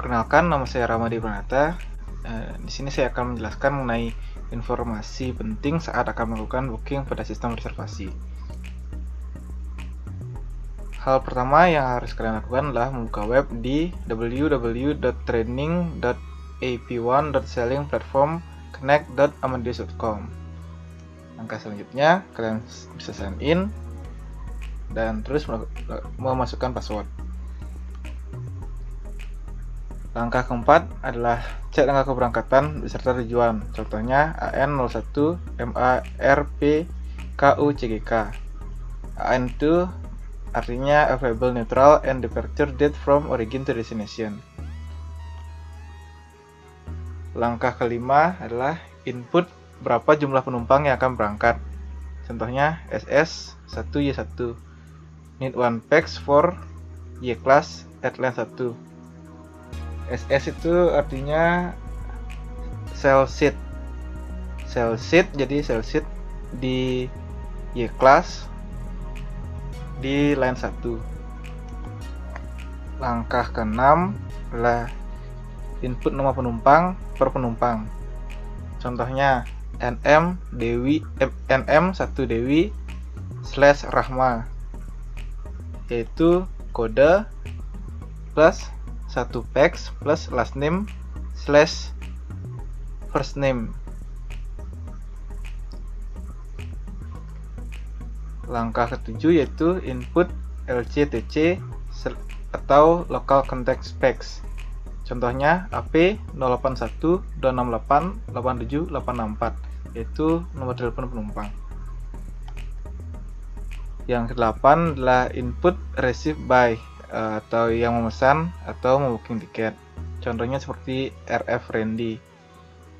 Perkenalkan, nama saya Ramadi Pranata. Di sini saya akan menjelaskan mengenai informasi penting saat akan melakukan booking pada sistem reservasi. Hal pertama yang harus kalian lakukan adalah membuka web di www.training.ap1.sellingplatformconnect.amadeus.com. Langkah selanjutnya, kalian bisa sign in dan terus memasukkan password. Langkah keempat adalah cek tanggal keberangkatan beserta tujuan. Contohnya AN01 MARPKUCGK. AN itu artinya Available Neutral and Departure Date from Origin to Destination. Langkah kelima adalah input berapa jumlah penumpang yang akan berangkat. Contohnya SS 1Y1 Need one pax for Y class at lane 1. SS itu artinya cell seat. Jadi cell seat di Y class di line 1. Langkah ke-6 adalah input nama penumpang per penumpang. Contohnya NM1 Dewi /Rahma, yaitu kode plus 1 pax plus last name / first name. Langkah ke-7 yaitu input LCTC atau local context specs. Contohnya AP 081-268-87864, yaitu nomor telepon penumpang. Yang ke-8 adalah input receive by atau yang memesan atau membooking tiket. Contohnya seperti RF Randy.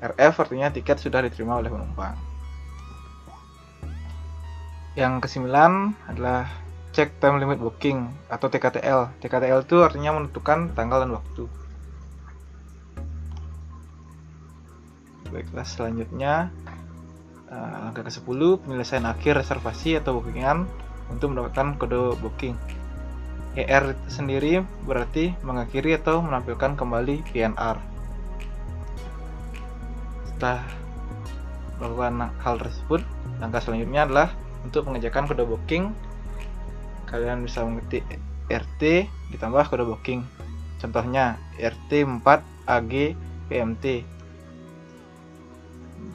RF artinya tiket sudah diterima oleh penumpang. Yang ke-9 adalah check time limit booking atau TKTL. TKTL itu artinya menentukan tanggal dan waktu. Baiklah, selanjutnya langkah ke-10, penyelesaian akhir reservasi atau bookingan untuk mendapatkan kode booking. ER sendiri berarti mengakhiri atau menampilkan kembali PNR. Setelah melakukan hal tersebut, langkah selanjutnya adalah untuk mengerjakan kode booking. Kalian bisa mengetik RT ditambah kode booking. Contohnya RT4AG PMT,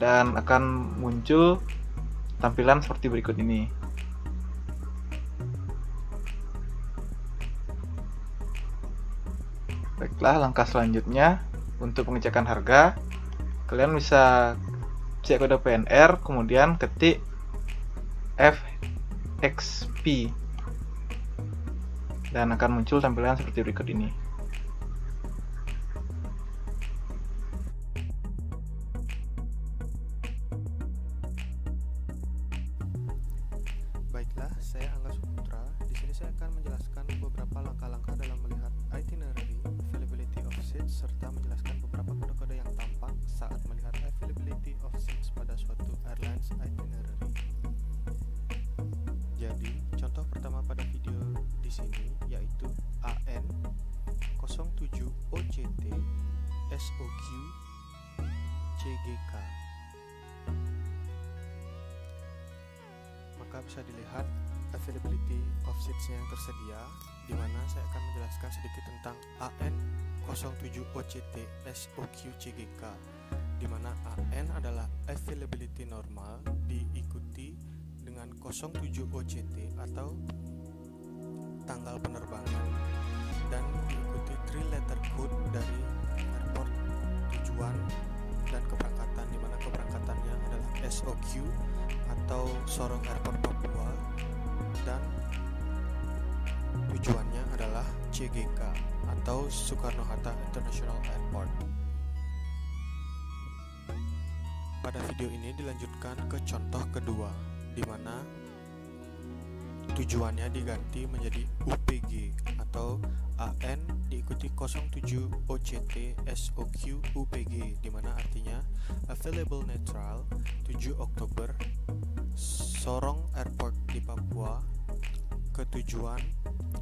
dan akan muncul tampilan seperti berikut ini. Baiklah, langkah selanjutnya untuk pengecekan harga, kalian bisa cek kode PNR, kemudian ketik FXP, dan akan muncul tampilan seperti berikut ini. Baiklah, saya Angga Suputra. Di sini saya akan menjelaskan beberapa langkah-langkah dalam melihat itinerary, availability of seats, serta menjelaskan beberapa kode-kode yang tampak saat melihat availability of seats pada suatu airlines itinerary. Jadi, contoh pertama pada video di sini yaitu AN 07 OCT SOQ CGK. Maka bisa dilihat availability of seats yang tersedia, di mana saya akan menjelaskan sedikit tentang AN 07 OCT SOQ CGK, di mana AN adalah availability normal diikuti dengan 07 OCT atau tanggal penerbangan, dan diikuti 3 letter code dari airport tujuan dan keberangkatan, di mana keberangkatannya adalah SOQ atau Sorong Airport Papua, dan tujuannya adalah CGK atau Soekarno-Hatta International Airport. Pada video ini dilanjutkan ke contoh kedua, di mana tujuannya diganti menjadi UPG atau AN diikuti 07 OCT SOQ UPG, di mana artinya Available Neutral 7 Oktober Sorong Airport di Papua ke tujuan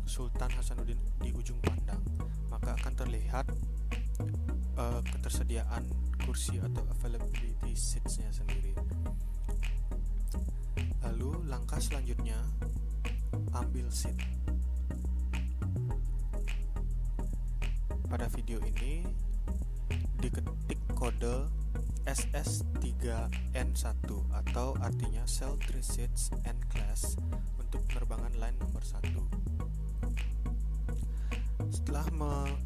Sultan Hasanuddin di Ujung Pandang. Maka maka akan terlihat ketersediaan kursi atau availability seats-nya sendiri. Lalu langkah selanjutnya, ambil seat. Pada video ini diketik kode SS3N1 atau artinya Sell 3 Seats N Class untuk penerbangan line nomor 1. Setelah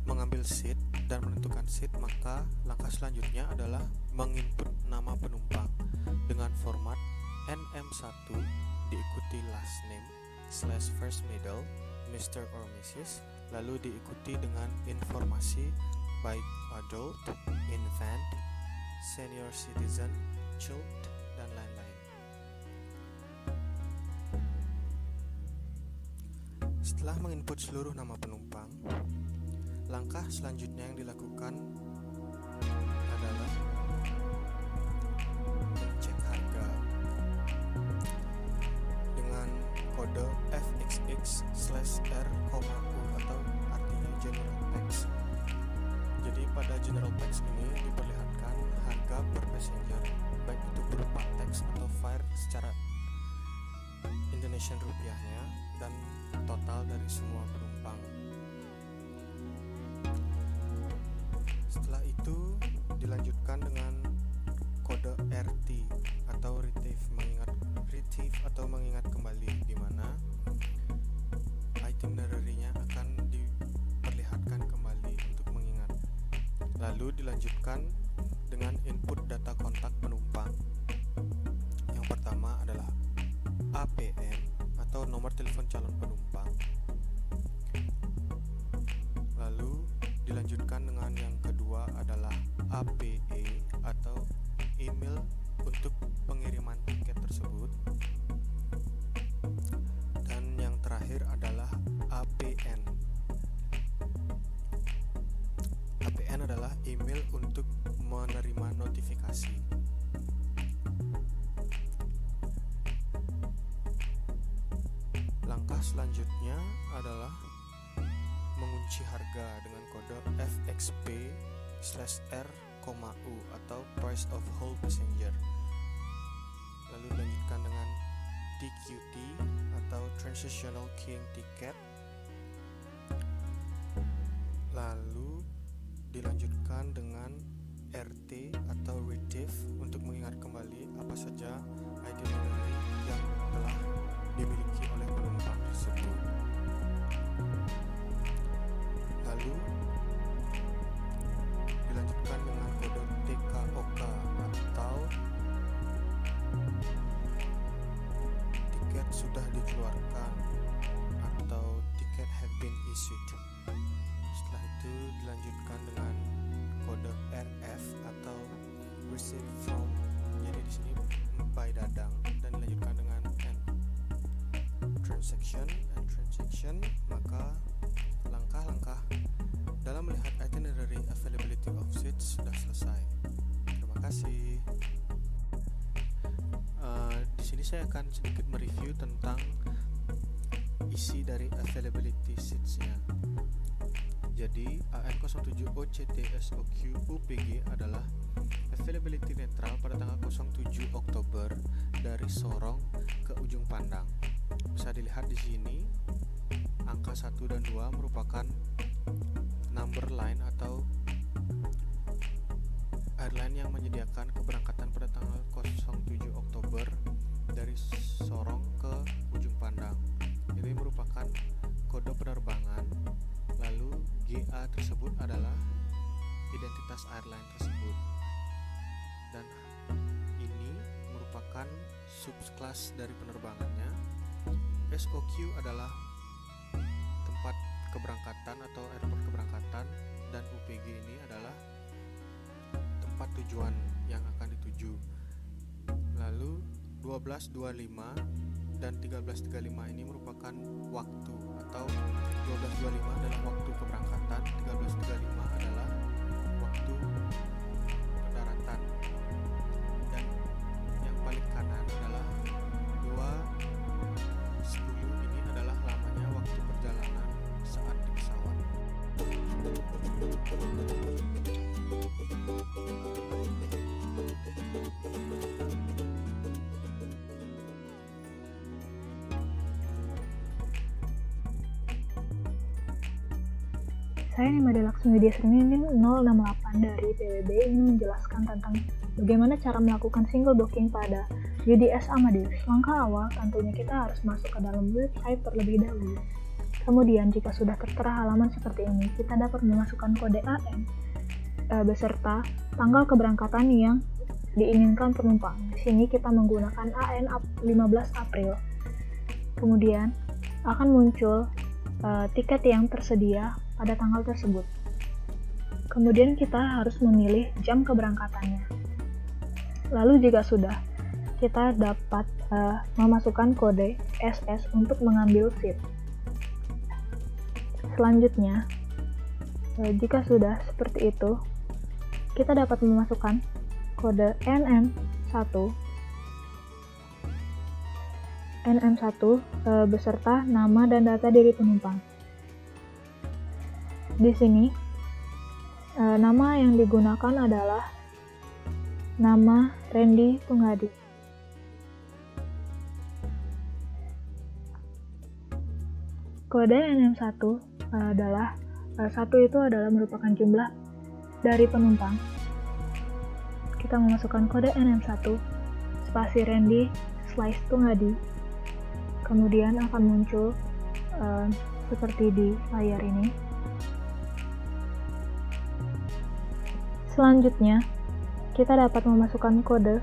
mengambil seat dan menentukan seat, maka langkah selanjutnya adalah menginput nama penumpang dengan format NM1 diikuti last name / first middle Mr. or Mrs. lalu diikuti dengan informasi baik adult, infant, senior citizen, child, dan lain-lain. Setelah menginput seluruh nama penumpang, langkah selanjutnya yang dilakukan adalah mengecek harga dengan kode FXX/R,U atau artinya General Pax. Jadi pada General Pax ini diperlihatkan harga per passenger, baik itu berupa teks atau fare secara Indonesian rupiahnya dan total dari semua penumpang. Setelah itu dilanjutkan dengan kode RT atau retrieve atau mengingat kembali, di mana itinerary-nya akan diperlihatkan kembali untuk mengingat. Lalu dilanjutkan dengan input data kontak penumpang. Yang pertama adalah APN atau nomor telepon calon penumpang. Lalu dilanjutkan dengan yang kedua adalah APE atau email untuk pengiriman tiket tersebut. Dan yang terakhir adalah APN. APN adalah email untuk menerima notifikasi. Langkah selanjutnya adalah mengunci harga dengan kode FXP/R,U atau Price of Whole Passenger. Lalu dilanjutkan dengan TQT atau Transitional Queuing Ticket. Lalu dilanjutkan dengan RT atau Retrieve untuk mengingat kembali apa saja itinerary yang telah dimiliki oleh penumpang tersebut. Lalu dilanjutkan dengan kode TKOK atau tiket sudah dikeluarkan atau tiket have been issued. Setelah itu dilanjutkan dengan kode RF atau receive from. Jadi di sini by Dadang, dan dilanjutkan dengan transaction, maka langkah-langkah dalam melihat itinerary availability of seats sudah selesai. Terima kasih. Di sini saya akan sedikit mereview tentang isi dari availability seats-nya. Jadi AN07OCTSOQ-UPG adalah availability netral pada tanggal 07 Oktober dari Sorong ke Ujung Pandang. Bisa dilihat di sini angka 1 dan 2 merupakan number line atau airline yang menyediakan keberangkatan pada tanggal 07 Oktober dari Sorong ke Ujung Pandang. Ini merupakan kode penerbangan, lalu GA tersebut adalah identitas airline tersebut, dan ini merupakan subclass dari penerbangannya. SOQ adalah tempat keberangkatan atau airport keberangkatan, dan UPG ini adalah tempat tujuan yang akan dituju. Lalu 12.25 dan 13.35 ini merupakan waktu, atau 12.25 adalah waktu keberangkatan, 13.35 adalah waktu pendaratan, dan yang paling kanan adalah 2.10 ini adalah lamanya waktu perjalanan saat di pesawat. Saya Nimade Laksmi Widyasrini NIM 068 dari PWB ingin menjelaskan tentang bagaimana cara melakukan single booking pada UDS Amadeus. Langkah awal tentunya kita harus masuk ke dalam website terlebih dahulu. Kemudian jika sudah tertera halaman seperti ini, kita dapat memasukkan kode AN beserta tanggal keberangkatan yang diinginkan penumpang. Di sini kita menggunakan AN 15 April. Kemudian akan muncul tiket yang tersedia pada tanggal tersebut. Kemudian kita harus memilih jam keberangkatannya. Lalu jika sudah, kita dapat memasukkan kode SS untuk mengambil seat. Selanjutnya, jika sudah seperti itu, kita dapat memasukkan kode NM1 beserta nama dan data diri penumpang. Di sini, nama yang digunakan adalah nama Randy Tungadi. Kode NM1 adalah 1 itu adalah merupakan jumlah dari penumpang. Kita memasukkan kode NM1 spasi Randy / Tungadi. Kemudian akan muncul seperti di layar ini. Selanjutnya, kita dapat memasukkan kode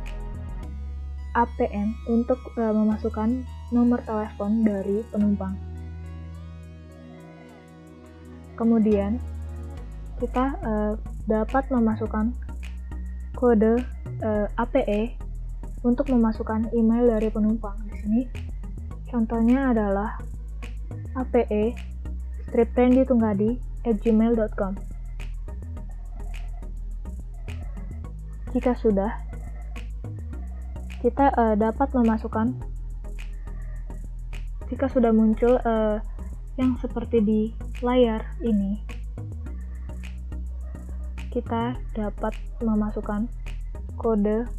APN untuk memasukkan nomor telepon dari penumpang. Kemudian, kita dapat memasukkan kode APE untuk memasukkan email dari penumpang. Di sini, contohnya adalah ape@randytungadi@gmail.com. Jika sudah, kita dapat memasukkan, jika sudah muncul yang seperti di layar ini, kita dapat memasukkan kode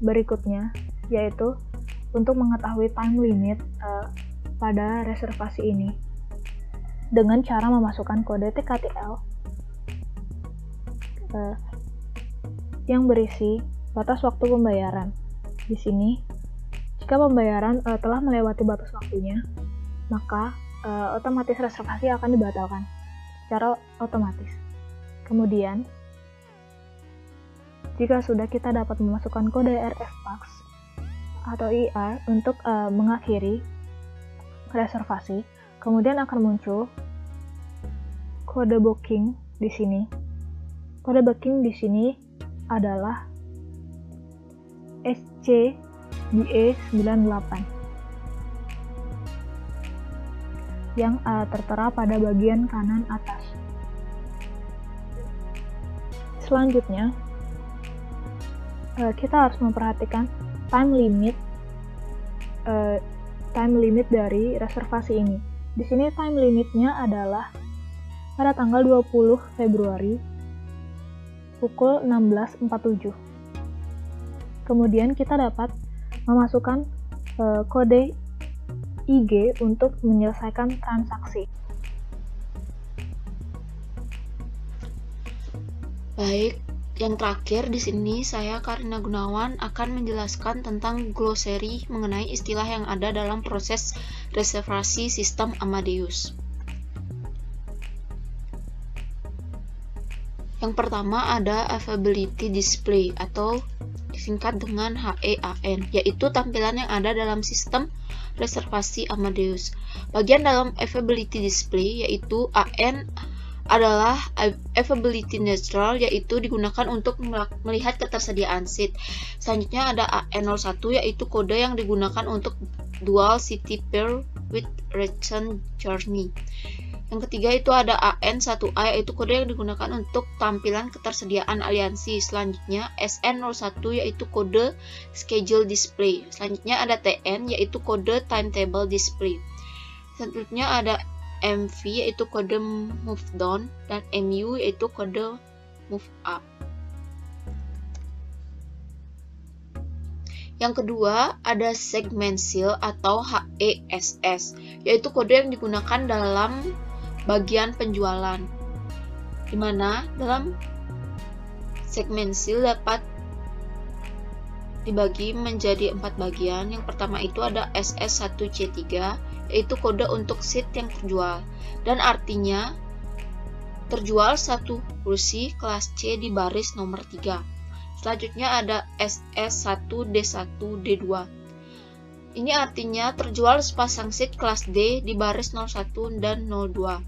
berikutnya, yaitu untuk mengetahui time limit pada reservasi ini dengan cara memasukkan kode TKTL yang berisi batas waktu pembayaran. Di sini, jika pembayaran telah melewati batas waktunya, maka otomatis reservasi akan dibatalkan secara otomatis. Kemudian, jika sudah, kita dapat memasukkan kode RFPAX atau IR untuk mengakhiri reservasi. Kemudian akan muncul kode booking di sini. Kode booking di sini adalah SCBA98 yang tertera pada bagian kanan atas. Selanjutnya, kita harus memperhatikan time limit dari reservasi ini. Di sini time limitnya adalah pada tanggal 20 Februari pukul 16.47. Kemudian kita dapat memasukkan kode IG untuk menyelesaikan transaksi. Baik, yang terakhir di sini saya Karina Gunawan akan menjelaskan tentang glosary mengenai istilah yang ada dalam proses reservasi sistem Amadeus. Yang pertama ada Availability Display atau disingkat dengan HEAN, yaitu tampilan yang ada dalam sistem reservasi Amadeus. Bagian dalam Availability Display yaitu AN adalah Availability Neutral, yaitu digunakan untuk melihat ketersediaan seat. Selanjutnya ada AN01 yaitu kode yang digunakan untuk Dual City Pair with Return Journey. Yang ketiga itu ada AN1A yaitu kode yang digunakan untuk tampilan ketersediaan aliansi. Selanjutnya SN01 yaitu kode Schedule Display. Selanjutnya ada TN yaitu kode Timetable Display. Selanjutnya ada MV yaitu kode Move Down dan MU yaitu kode Move Up. Yang kedua ada Segment Seal atau HESS yaitu kode yang digunakan dalam bagian penjualan. di mana dalam segmen seal dapat dibagi menjadi 4 bagian. Yang pertama itu ada SS1C3, yaitu kode untuk seat yang terjual, dan artinya terjual satu kursi kelas C di baris nomor 3. Selanjutnya ada SS1D1D2. Ini artinya terjual sepasang seat kelas D di baris 01 dan 02.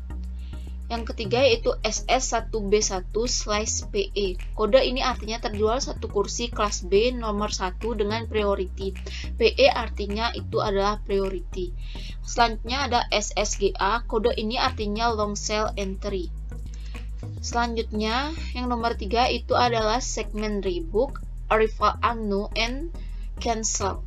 Yang ketiga yaitu SS1B1/PE. Kode ini artinya terjual satu kursi kelas B nomor 1 dengan priority. PE artinya itu adalah priority. Selanjutnya ada SSGA. Kode ini artinya long sale entry. Selanjutnya yang nomor 3 itu adalah segmen rebook, arrival unknown, and cancel.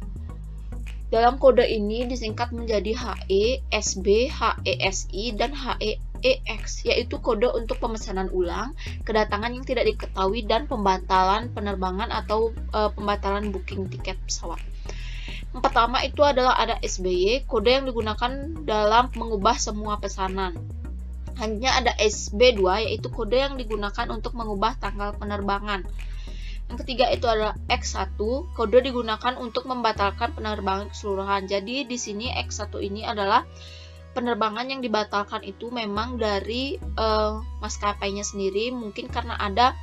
Dalam kode ini disingkat menjadi HE, SB, HESI, dan HEEX, yaitu kode untuk pemesanan ulang, kedatangan yang tidak diketahui, dan pembatalan penerbangan atau pembatalan booking tiket pesawat. Yang pertama itu adalah ada SBY, kode yang digunakan dalam mengubah semua pesanan. Hanya ada SB2, yaitu kode yang digunakan untuk mengubah tanggal penerbangan. Yang ketiga itu adalah X1, kode digunakan untuk membatalkan penerbangan keseluruhan. Jadi di sini X1 ini adalah penerbangan yang dibatalkan itu memang dari maskapainya sendiri, mungkin karena ada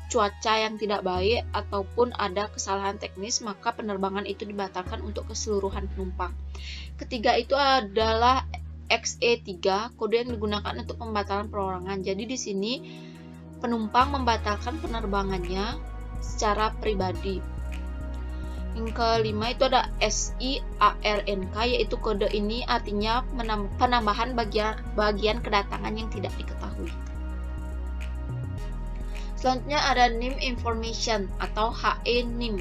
cuaca yang tidak baik ataupun ada kesalahan teknis, maka penerbangan itu dibatalkan untuk keseluruhan penumpang. Ketiga itu adalah XE3, kode yang digunakan untuk pembatalan perorangan. Jadi di sini penumpang membatalkan penerbangannya secara pribadi. Yang kelima itu ada SIARNK, yaitu kode ini artinya penambahan bagian kedatangan yang tidak diketahui. Selanjutnya ada name information atau HE-NIM,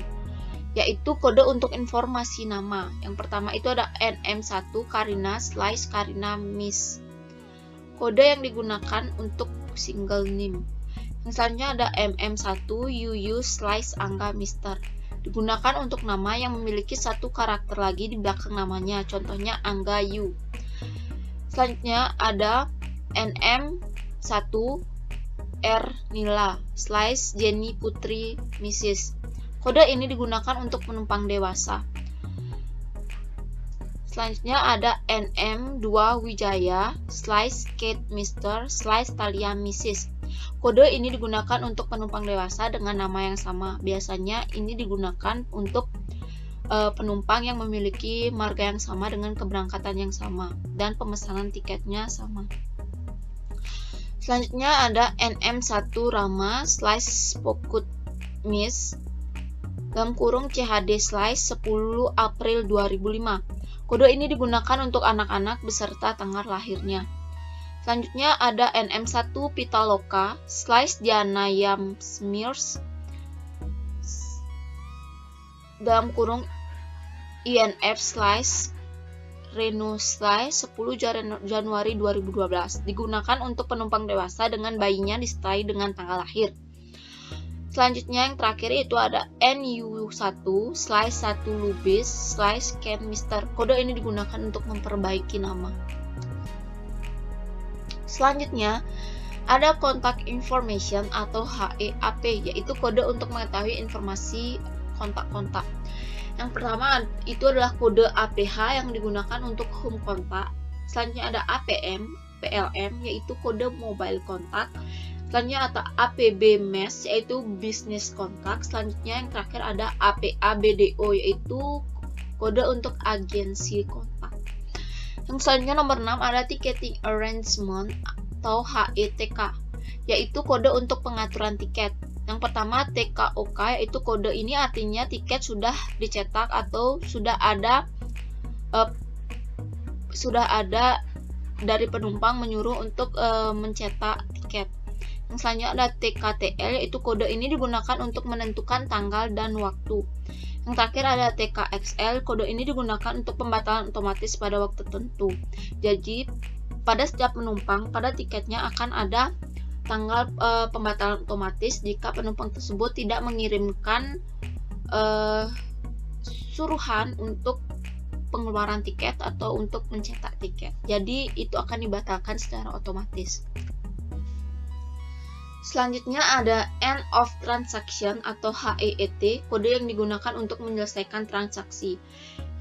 yaitu kode untuk informasi nama. Yang pertama itu ada NM1 Karina/Karina Miss, kode yang digunakan untuk single name. Yang selanjutnya ada MM1 UU/Angga Mister, digunakan untuk nama yang memiliki satu karakter lagi di belakang namanya, contohnya Angga Yu. Selanjutnya ada NM1 R Nila/Jenny Putri Mrs. Kode ini digunakan untuk penumpang dewasa. Selanjutnya ada NM2 Wijaya/Kate Mr/Talia Mrs. Kode ini digunakan untuk penumpang dewasa dengan nama yang sama. Biasanya ini digunakan untuk penumpang yang memiliki marga yang sama dengan keberangkatan yang sama dan pemesanan tiketnya sama. Selanjutnya ada NM1 Rama/Spokut Miss dalam kurung CHD/10 April 2005. Kode ini digunakan untuk anak-anak beserta tanggal lahirnya. Selanjutnya ada NM1 Pitaloka/Diana Yamsmirs dalam kurung INF/Renu/10 Januari 2012. Digunakan untuk penumpang dewasa dengan bayinya disertai dengan tanggal lahir. Selanjutnya yang terakhir itu ada NU1/1 Lubis/Ken Mister. Kode ini digunakan untuk memperbaiki nama. Selanjutnya ada contact information atau HEAP, yaitu kode untuk mengetahui informasi kontak-kontak. Yang pertama itu adalah kode APH yang digunakan untuk home kontak. Selanjutnya ada APM, PLM, yaitu kode mobile kontak. Selanjutnya ada APB MES, yaitu business kontak. Selanjutnya yang terakhir ada APA-BDO, yaitu kode untuk agensi kontak. Yang selanjutnya nomor 6 ada ticketing arrangement atau HETK, yaitu kode untuk pengaturan tiket. Yang pertama TKOK, yaitu kode ini artinya tiket sudah dicetak atau sudah ada dari penumpang menyuruh untuk mencetak tiket. Yang selanjutnya ada TKTL, yaitu kode ini digunakan untuk menentukan tanggal dan waktu. Yang terakhir ada TKXL, kode ini digunakan untuk pembatalan otomatis pada waktu tertentu. Jadi pada setiap penumpang pada tiketnya akan ada tanggal pembatalan otomatis jika penumpang tersebut tidak mengirimkan suruhan untuk pengeluaran tiket atau untuk mencetak tiket. Jadi itu akan dibatalkan secara otomatis. Selanjutnya ada end of transaction atau HEET, kode yang digunakan untuk menyelesaikan transaksi.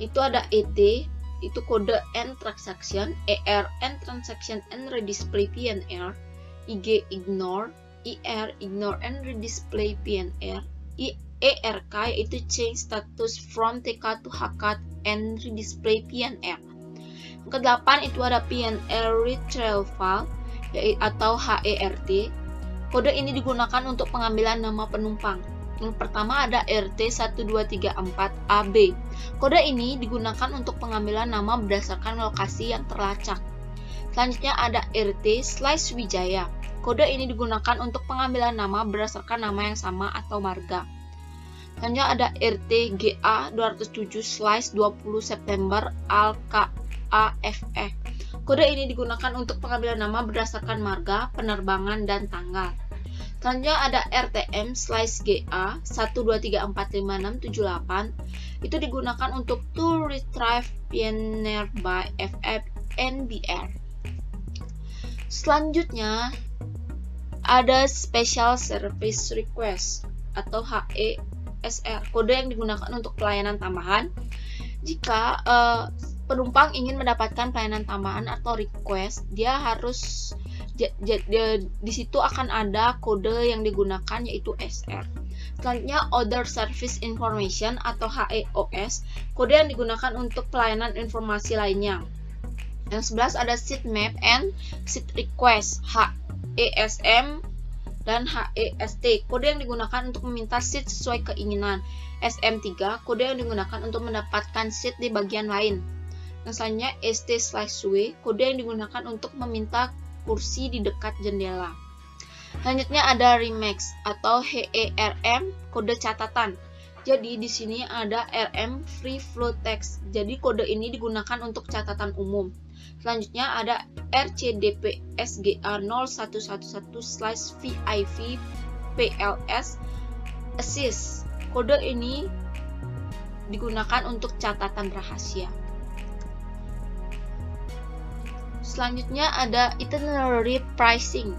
Itu ada ET, itu kode end transaction, ER end transaction and redisplay PNR, IG ignore, IR ignore and redisplay PNR, ERK yaitu change status from TK to HK and redisplay PNR. Yang ke-8 itu ada PNR retrieval atau HERT. Kode ini digunakan untuk pengambilan nama penumpang. Yang pertama ada RT1234AB. Kode ini digunakan untuk pengambilan nama berdasarkan lokasi yang terlacak. Selanjutnya ada RT/Wijaya. Kode ini digunakan untuk pengambilan nama berdasarkan nama yang sama atau marga. Selanjutnya ada RTGA207/20 September ALKAFE. Kode ini digunakan untuk pengambilan nama berdasarkan marga, penerbangan, dan tanggal. Selanjutnya ada RTM/GA 1234568. Itu digunakan untuk to retrieve PNR by FFNBR. Selanjutnya ada Special Service Request atau HESR. Kode yang digunakan untuk pelayanan tambahan. Jika penumpang ingin mendapatkan pelayanan tambahan atau request, dia harus di situ akan ada kode yang digunakan yaitu SR. Selanjutnya Other Service Information atau HEOS, kode yang digunakan untuk pelayanan informasi lainnya. Yang 11 ada Seat Map and Seat Request, HESM dan HEST, kode yang digunakan untuk meminta seat sesuai keinginan. SM3, kode yang digunakan untuk mendapatkan seat di bagian lain. Yang selanjutnya ST/W, kode yang digunakan untuk meminta kursi di dekat jendela. Selanjutnya ada Remax atau HERM, kode catatan. Jadi di sini ada RM Free Flow Text. Jadi kode ini digunakan untuk catatan umum. Selanjutnya ada RCDP-SGA 0111/VIV PLS Assist. Kode ini digunakan untuk catatan rahasia. Selanjutnya ada Itinerary Pricing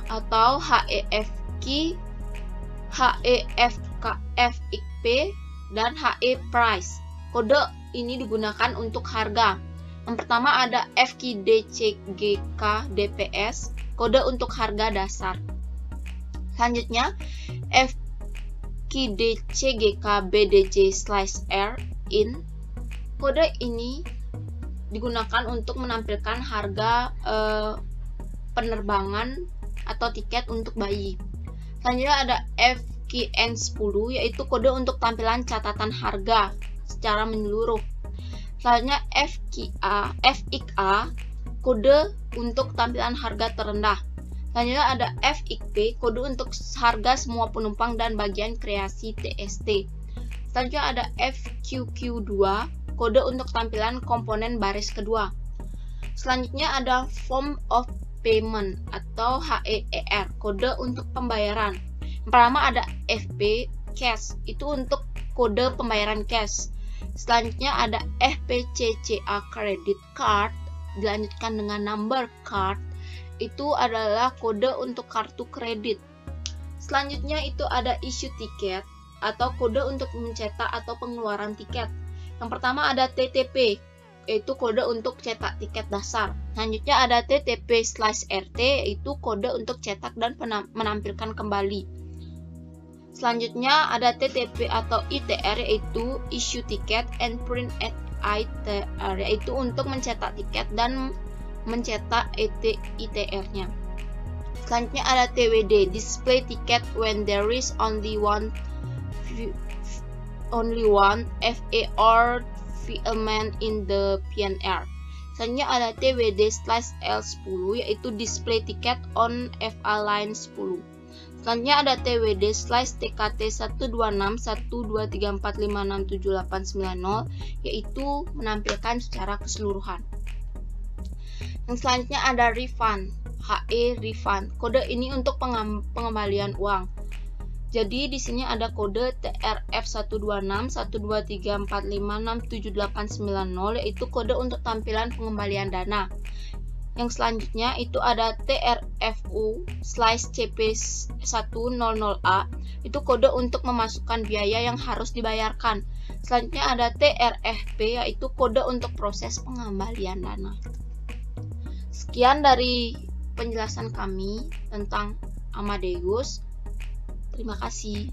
atau HEFQ, HEFKFIP, dan HE Price. Kode ini digunakan untuk harga. Yang pertama ada FQDCGK DPS, kode untuk harga dasar. Selanjutnya FQDCGK BDJ/R in, kode ini digunakan untuk menampilkan harga penerbangan atau tiket untuk bayi. Selanjutnya ada FQN10, yaitu kode untuk tampilan catatan harga secara menyeluruh. Selanjutnya FIK, kode untuk tampilan harga terendah. Selanjutnya ada FIP, kode untuk harga semua penumpang dan bagian kreasi TST. Selanjutnya ada FQQ2, kode untuk tampilan komponen baris kedua. Selanjutnya ada Form of Payment atau HEER, kode untuk pembayaran. Yang pertama ada FP Cash, itu untuk kode pembayaran cash. Selanjutnya ada FPCCA Credit Card, dilanjutkan dengan Number Card, itu adalah kode untuk kartu kredit. Selanjutnya itu ada Issue Ticket atau kode untuk mencetak atau pengeluaran tiket. Yang pertama ada TTP, yaitu kode untuk cetak tiket dasar. Selanjutnya ada TTP/RT, yaitu kode untuk cetak dan menampilkan kembali. Selanjutnya ada TTP atau ITR, yaitu Issue Ticket and Print at ITR, yaitu untuk mencetak tiket dan mencetak ITR-nya. Selanjutnya ada TWD, Display Ticket when there is only one FAR element in the PNR. Selanjutnya ada TWD/L10, yaitu Display Ticket on FA line 10. Selanjutnya ada TWD/TKT 1261234567890, yaitu menampilkan secara keseluruhan. Yang selanjutnya ada Refund, Refund. Kode ini untuk pengembalian uang. Jadi di sini ada kode TRF 1261234567890, yaitu kode untuk tampilan pengembalian dana. Yang selanjutnya itu ada TRFU/CP100A, itu kode untuk memasukkan biaya yang harus dibayarkan. Selanjutnya ada TRFP, yaitu kode untuk proses pengembalian dana. Sekian dari penjelasan kami tentang Amadeus. Terima kasih.